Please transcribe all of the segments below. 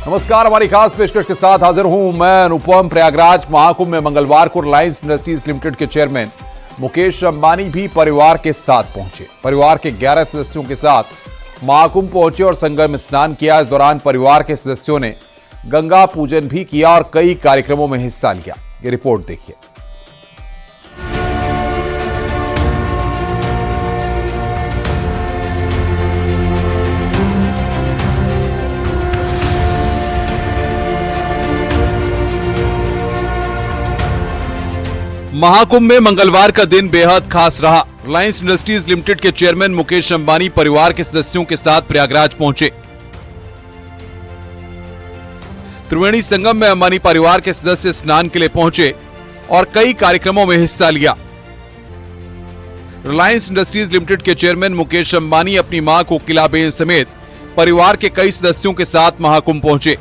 नमस्कार, हमारी खास पेशकश के साथ हाजिर हूं मैं अनुपम। प्रयागराज महाकुंभ में मंगलवार को रिलायंस इंडस्ट्रीज लिमिटेड के चेयरमैन मुकेश अंबानी भी परिवार के साथ पहुंचे। परिवार के 11 सदस्यों के साथ महाकुंभ पहुंचे और संगम स्नान किया। इस दौरान परिवार के सदस्यों ने गंगा पूजन भी किया और कई कार्यक्रमों में हिस्सा लिया। ये रिपोर्ट देखिए। महाकुंभ में मंगलवार का दिन बेहद खास रहा। रिलायंस इंडस्ट्रीज लिमिटेड के चेयरमैन मुकेश अंबानी परिवार के सदस्यों के साथ प्रयागराज पहुंचे। त्रिवेणी संगम में अंबानी परिवार के सदस्य स्नान के लिए पहुंचे और कई कार्यक्रमों में हिस्सा लिया। रिलायंस इंडस्ट्रीज लिमिटेड के चेयरमैन मुकेश अंबानी अपनी मां कोकिलाबेन समेत परिवार के कई सदस्यों के साथ महाकुंभ पहुंचे।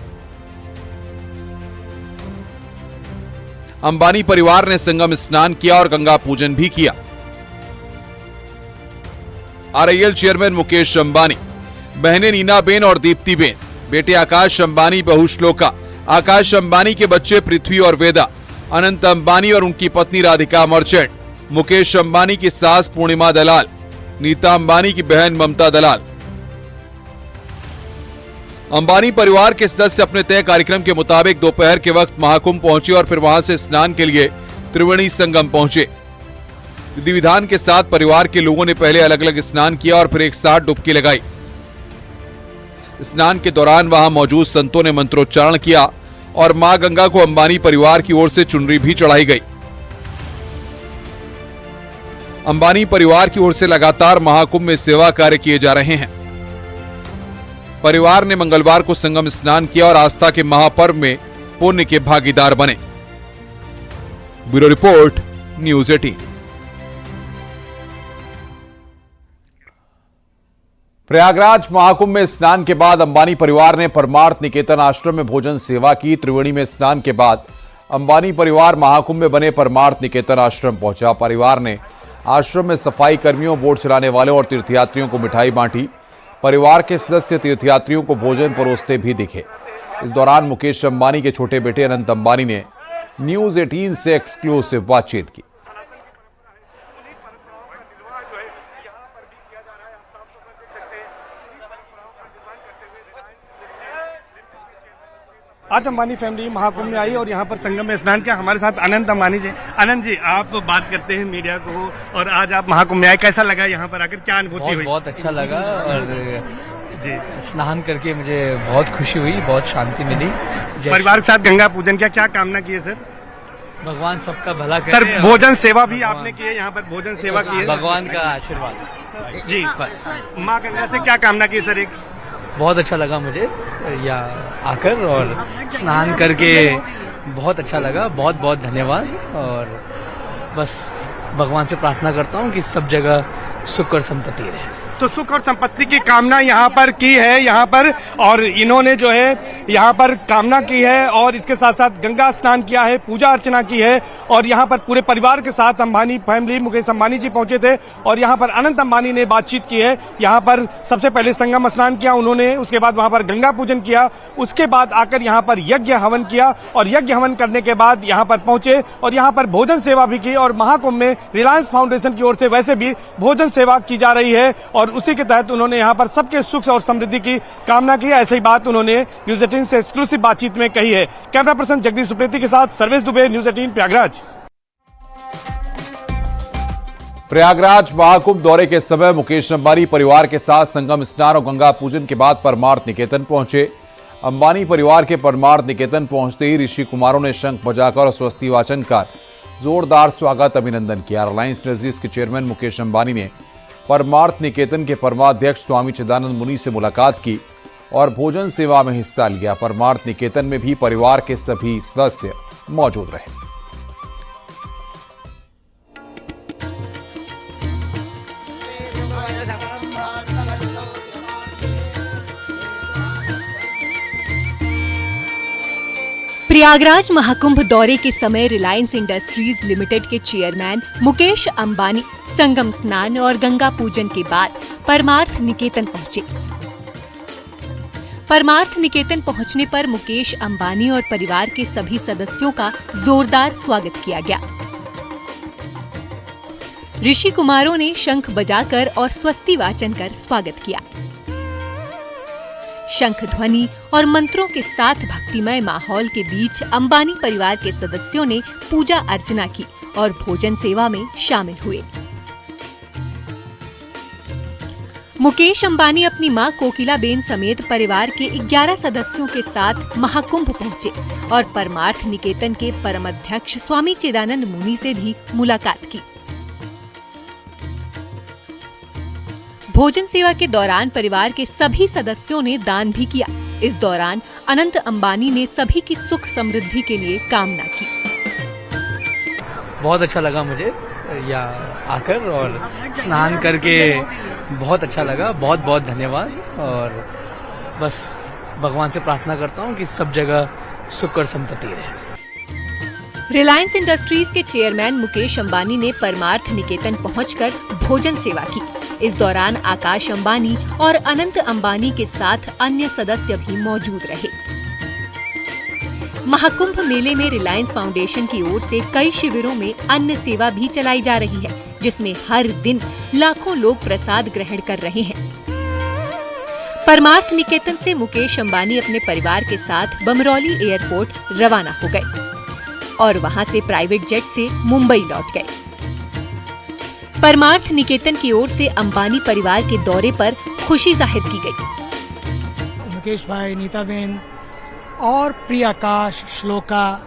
अंबानी परिवार ने संगम स्नान किया और गंगा पूजन भी किया। आरआईएल चेयरमैन मुकेश अंबानी, बहनें नीनाबेन और दीप्तिबेन, बेटे आकाश अंबानी, बहू श्लोका, आकाश अंबानी के बच्चे पृथ्वी और वेदा, अनंत अंबानी और उनकी पत्नी राधिका मर्चेंट, मुकेश अंबानी की सास पूर्णिमा दलाल, नीता अंबानी की बहन ममता दलाल। अंबानी परिवार के सदस्य अपने तय कार्यक्रम के मुताबिक दोपहर के वक्त महाकुंभ पहुंचे और फिर वहां से स्नान के लिए त्रिवेणी संगम पहुंचे। विधि विधान के साथ परिवार के लोगों ने पहले अलग अलग स्नान किया और फिर एक साथ डुबकी लगाई। स्नान के दौरान वहां मौजूद संतों ने मंत्रोच्चारण किया और मां गंगा को अंबानी परिवार की ओर से चुनरी भी चढ़ाई गई। अंबानी परिवार की ओर से लगातार महाकुंभ में सेवा कार्य किए जा रहे हैं। परिवार ने मंगलवार को संगम स्नान किया और आस्था के महापर्व में पुण्य के भागीदार बने। Bureau report, news 18। Prayagraj Mahakumbh में स्नान के बाद अंबानी परिवार ने परमार्थ निकेतन आश्रम में भोजन सेवा की। त्रिवेणी में स्नान के बाद अंबानी परिवार महाकुंभ में बने परमार्थ निकेतन आश्रम पहुंचा। परिवार ने आश्रम में सफाई कर्मियों, बोट चलाने वालों और तीर्थयात्रियों को मिठाई बांटी। परिवार के सदस्य तीर्थयात्रियों को भोजन परोसते भी दिखे। इस दौरान मुकेश अंबानी के छोटे बेटे अनंत अंबानी ने न्यूज 18 से एक्सक्लूसिव बातचीत की। आज अंबानी फैमिली महाकुंभ में आई और यहाँ पर संगम में स्नान किया। हमारे साथ अनंत अंबानी जी। अनंत जी, आप बात करते हैं मीडिया को और आज आप महाकुंभ में आए, कैसा लगा यहाँ पर आकर, क्या अनुभूति हुई? बहुत अच्छा लगा और जी स्नान करके मुझे बहुत खुशी हुई, बहुत शांति मिली। परिवार के साथ गंगा पूजन किया, क्या कामना की है सर? भगवान सबका भला करे। सर भोजन सेवा भी आपने की है, यहाँ पर भोजन सेवा की है? भगवान का आशीर्वाद जी। बस माँ गंगा से क्या कामना की सर? एक बहुत अच्छा लगा मुझे यहाँ आकर और स्नान करके बहुत अच्छा लगा। बहुत बहुत धन्यवाद और बस भगवान से प्रार्थना करता हूँ कि सब जगह सुख और संपत्ति रहे। तो सुख और संपत्ति की कामना यहाँ पर की है, यहाँ पर, और इन्होंने जो है यहाँ पर कामना की है और इसके साथ साथ गंगा स्नान किया है, पूजा अर्चना की है और यहाँ पर पूरे परिवार के साथ अंबानी फैमिली, मुकेश अंबानी जी पहुंचे थे और यहाँ पर अनंत अंबानी ने बातचीत की है। यहाँ पर सबसे पहले संगम स्नान किया उन्होंने, उसके बाद वहां पर गंगा पूजन किया, उसके बाद आकर यहाँ पर यज्ञ हवन किया और यज्ञ हवन करने के बाद यहाँ पर पहुंचे और यहाँ पर भोजन सेवा भी की। और महाकुंभ में रिलायंस फाउंडेशन की ओर से वैसे भी भोजन सेवा की जा रही है और उसी के तहत उन्होंने यहाँ पर सबके सुख और समृद्धि की कामना की। ऐसी बात उन्होंने न्यूज 18 से एक्सक्लूसिव बातचीत में कही है। कैमरा पर्सन जगदीश सुप्रेती के साथ सर्वेश दुबे, न्यूज 18 प्रयागराज। प्रयागराज महाकुंभ दौरे के समय मुकेश अंबानी परिवार के साथ संगम स्नान और गंगा पूजन के बाद परमार्थ निकेतन पहुंचे। अंबानी परिवार के परमार्थ निकेतन पहुंचते ही ऋषि कुमारों ने शंख बजाकर और स्वस्ति वाचन कर जोरदार स्वागत अभिनंदन किया। रिलायंस इंडस्ट्रीज के चेयरमैन मुकेश अंबानी ने परमार्थ निकेतन के परमाध्यक्ष स्वामी चिदानंद मुनि से मुलाकात की और भोजन सेवा में हिस्सा लिया। परमार्थ निकेतन में भी परिवार के सभी सदस्य मौजूद रहे। प्रयागराज महाकुंभ दौरे के समय रिलायंस इंडस्ट्रीज लिमिटेड के चेयरमैन मुकेश अंबानी संगम स्नान और गंगा पूजन के बाद परमार्थ निकेतन पहुंचे। परमार्थ निकेतन पहुंचने पर मुकेश अंबानी और परिवार के सभी सदस्यों का जोरदार स्वागत किया गया। ऋषि कुमारों ने शंख बजाकर और स्वस्ति वाचन कर स्वागत किया। शंख ध्वनि और मंत्रों के साथ भक्तिमय माहौल के बीच अंबानी परिवार के सदस्यों ने पूजा अर्चना की और भोजन सेवा में शामिल हुए। मुकेश अंबानी अपनी मां कोकिलाबेन समेत परिवार के 11 सदस्यों के साथ महाकुंभ पहुंचे और परमार्थ निकेतन के परमाध्यक्ष स्वामी चिदानंद मुनि से भी मुलाकात की। भोजन सेवा के दौरान परिवार के सभी सदस्यों ने दान भी किया। इस दौरान अनंत अंबानी ने सभी की सुख समृद्धि के लिए कामना की। बहुत अच्छा लगा मुझे यहाँ आकर और स्नान करके बहुत अच्छा लगा। बहुत बहुत धन्यवाद और बस भगवान से प्रार्थना करता हूँ कि सब जगह सुख और संपत्ति रहे। रिलायंस इंडस्ट्रीज के चेयरमैन मुकेश अंबानी ने परमार्थ निकेतन पहुंचकर भोजन सेवा की। इस दौरान आकाश अंबानी और अनंत अंबानी के साथ अन्य सदस्य भी मौजूद रहे। महाकुंभ मेले में रिलायंस फाउंडेशन की ओर से कई शिविरों में अन्न सेवा भी चलाई जा रही है, जिसमें हर दिन लाखों लोग प्रसाद ग्रहण कर रहे हैं। परमार्थ निकेतन से मुकेश अंबानी अपने परिवार के साथ बमरौली एयरपोर्ट रवाना हो गए और वहां से प्राइवेट जेट से मुंबई लौट गए। परमार्थ निकेतन की ओर से अंबानी परिवार के दौरे पर खुशी जाहिर की गई। मुकेश भाई, नीताबेन और प्रिय आकाश, श्लोका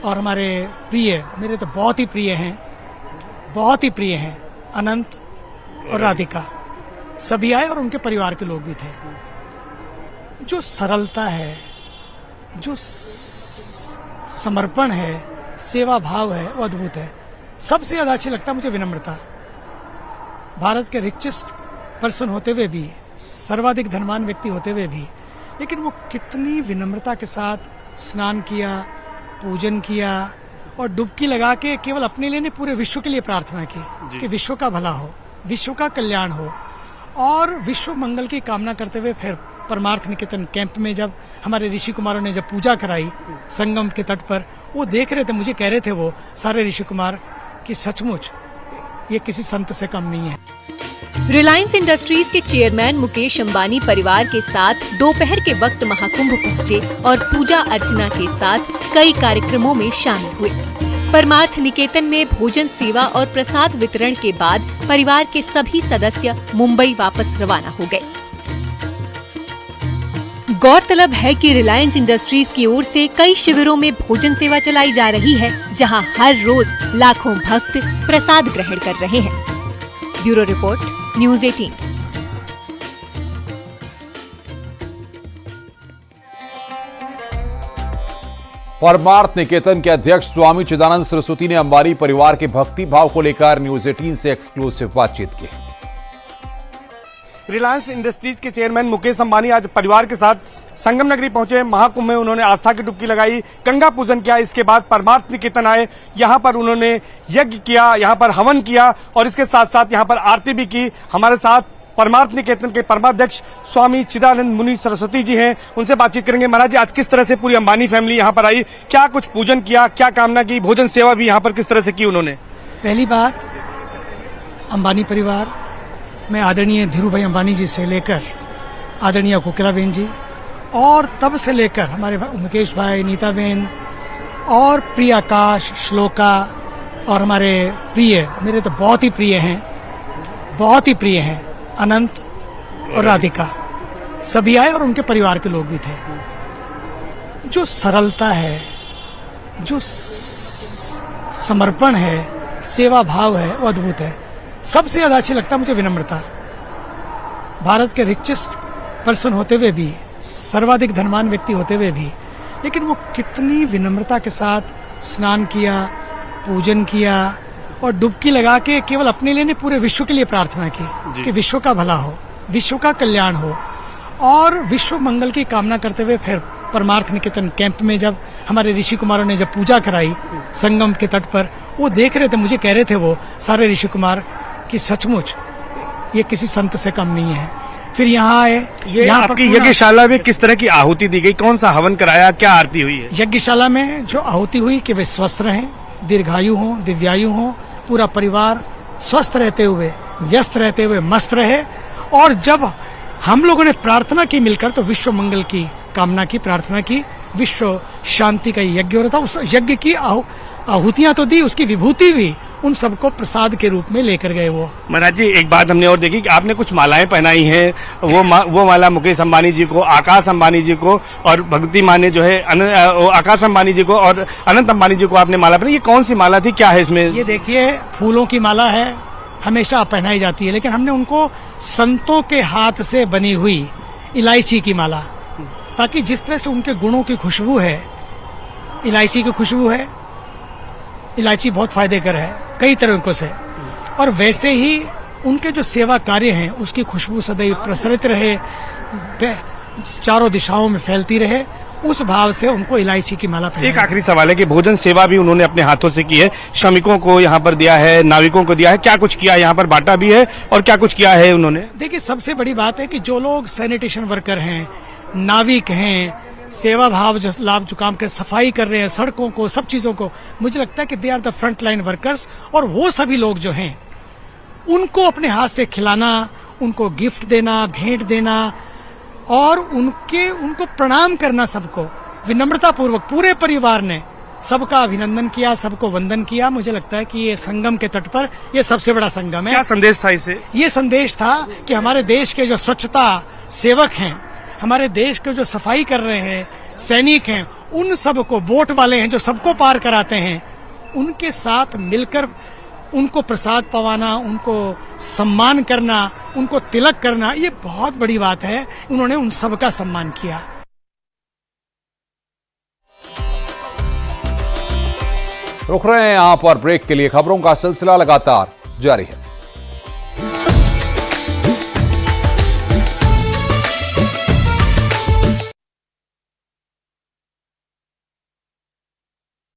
और हमारे प्रिय, मेरे तो बहुत ही प्रिय हैं, अनंत और राधिका, सभी आए और उनके परिवार के लोग भी थे। जो सरलता है, जो समर्पण है, सेवा भाव है, वो अद्भुत है। सबसे ज्यादा अच्छी लगता है मुझे विनम्रता। भारत के रिचेस्ट पर्सन होते हुए भी, सर्वाधिक धनवान व्यक्ति होते हुए भी, लेकिन वो कितनी विनम्रता के साथ स्नान किया, पूजन किया और डुबकी लगा के केवल अपने लिए नहीं, पूरे विश्व के लिए प्रार्थना की कि विश्व का भला हो, विश्व का कल्याण हो और विश्व मंगल की कामना करते हुए फिर परमार्थ निकेतन कैंप में जब हमारे ऋषि कुमारों ने जब पूजा कराई संगम के तट पर, वो देख रहे थे, मुझे कह रहे थे वो सारे ऋषि कुमार कि सचमुच ये किसी संत से कम नहीं है। रिलायंस इंडस्ट्रीज के चेयरमैन मुकेश अंबानी परिवार के साथ दोपहर के वक्त महाकुंभ पहुंचे और पूजा अर्चना के साथ कई कार्यक्रमों में शामिल हुए। परमार्थ निकेतन में भोजन सेवा और प्रसाद वितरण के बाद परिवार के सभी सदस्य मुंबई वापस रवाना हो गए। गौरतलब है कि रिलायंस इंडस्ट्रीज की ओर से कई शिविरों में भोजन सेवा चलाई जा रही है, जहां हर रोज लाखों भक्त प्रसाद ग्रहण कर रहे हैं। Bureau report, news 18। Parmarth Niketan के अध्यक्ष स्वामी चिदानंद सरस्वती ने अंबानी परिवार के भक्ति भाव को लेकर न्यूज़ 18 से एक्सक्लूसिव बातचीत की। रिलायंस इंडस्ट्रीज के चेयरमैन मुकेश अंबानी आज परिवार के साथ संगम नगरी पहुंचे। महाकुंभ में उन्होंने आस्था की डुबकी लगाई, गंगा पूजन किया। इसके बाद परमार्थ निकेतन आए, यहाँ पर उन्होंने यज्ञ किया, यहाँ पर हवन किया और इसके साथ साथ यहाँ पर आरती भी की। हमारे साथ परमार्थ निकेतन के परमाध्यक्ष स्वामी चिदानंद मुनि सरस्वती जी हैं, उनसे बातचीत करेंगे। महाराज जी, आज किस तरह से पूरी अंबानी फैमिली यहाँ पर आई, क्या कुछ पूजन किया, क्या कामना की, भोजन सेवा भी यहाँ पर किस तरह से की उन्होंने? पहली बात, अंबानी परिवार में आदरणीय धीरू भाई अंबानी जी से लेकर आदरणीय कोकिलाबेन जी और तब से लेकर हमारे मुकेश भाई, नीताबेन और प्रिय आकाश, श्लोका और हमारे प्रिय, मेरे तो बहुत ही प्रिय हैं, अनंत और राधिका, सभी आए और उनके परिवार के लोग भी थे। जो सरलता है, जो समर्पण है, सेवा भाव है, वो अद्भुत है। सबसे ज्यादा अच्छी लगता है मुझे विनम्रता। भारत के रिचेस्ट पर्सन होते हुए भी, सर्वाधिक धनवान व्यक्ति होते हुए भी, लेकिन वो कितनी विनम्रता के साथ स्नान किया, पूजन किया और डुबकी लगा के केवल अपने लिए नहीं, पूरे विश्व के लिए प्रार्थना की कि विश्व का भला हो, विश्व का कल्याण हो और विश्व मंगल की कामना करते हुए फिर परमार्थ निकेतन कैंप में जब हमारे ऋषि कुमारों ने जब पूजा कराई संगम के तट पर, वो देख रहे थे, मुझे कह रहे थे वो सारे ऋषि कुमार कि सचमुच ये किसी संत से कम नहीं है। फिर यहाँ आए। ये यहाँ पर आपकी पूरा- यज्ञशाला में किस तरह की आहुति दी गई, कौन सा हवन कराया, क्या आरती हुई है? यज्ञशाला में जो आहुति हुई कि वे स्वस्थ रहें, दीर्घायु हों, दिव्यायु हों, पूरा परिवार स्वस्थ रहते हुए, व्यस्त रहते हुए मस्त रहे। और जब हम लोगों ने प्रार्थना की मिलकर, तो विश्व मंगल की कामना की, प्रार्थना की, विश्व शांति का यज्ञ हो रहा था। उस यज्ञ की आहुतियां तो दी, उसकी विभूति भी उन सबको प्रसाद के रूप में लेकर गए वो। महाराज जी, एक बात हमने और देखी कि आपने कुछ मालाएं पहनाई हैं, वो माला मुकेश अंबानी जी को, आकाश अंबानी जी को, और भक्ति माँ ने जो है आकाश अंबानी जी को और अनंत अंबानी जी को आपने माला पहनाई। ये कौन सी माला थी, क्या है इसमें? ये देखिए, फूलों की माला है, हमेशा पहनाई जाती है, लेकिन हमने उनको संतों के हाथ से बनी हुई इलायची की माला, ताकि जिस तरह से उनके गुणों की खुशबू है, इलायची की खुशबू है, इलायची बहुत फायदेकर है कई तरीकों से, और वैसे ही उनके जो सेवा कार्य हैं उसकी खुशबू सदैव प्रसरित रहे, चारों दिशाओं में फैलती रहे, उस भाव से उनको इलायची की माला पहनाई। एक आखिरी सवाल है कि भोजन सेवा भी उन्होंने अपने हाथों से की है, श्रमिकों को यहाँ पर दिया है, नाविकों को दिया है, क्या कुछ किया यहाँ पर बांटा भी है और क्या कुछ किया है उन्होंने? देखिए, सबसे बड़ी बात है कि जो लोग सैनिटेशन वर्कर हैं, नाविक हैं, सेवा भाव जो लाभ जो काम के सफाई कर रहे हैं, सड़कों को, सब चीजों को, मुझे लगता है कि they are the front line workers. और वो सभी लोग जो हैं उनको अपने हाथ से खिलाना, उनको गिफ्ट देना, भेंट देना, और उनको प्रणाम करना, सबको विनम्रता पूर्वक पूरे परिवार ने सबका अभिनंदन किया, सबको वंदन किया। मुझे लगता है कि ये संगम के तट पर ये सबसे बड़ा संगम है। क्या संदेश था इसे? ये संदेश था कि हमारे देश के जो स्वच्छता सेवक हैं, हमारे देश के जो सफाई कर रहे हैं सैनिक हैं, उन सबको, बोट वाले हैं जो सबको पार कराते हैं, उनके साथ मिलकर उनको प्रसाद पवाना, उनको सम्मान करना, उनको तिलक करना, ये बहुत बड़ी बात है। उन्होंने उन सबका सम्मान किया। रुक रहे हैं यहां पर ब्रेक के लिए। खबरों का सिलसिला लगातार जारी है।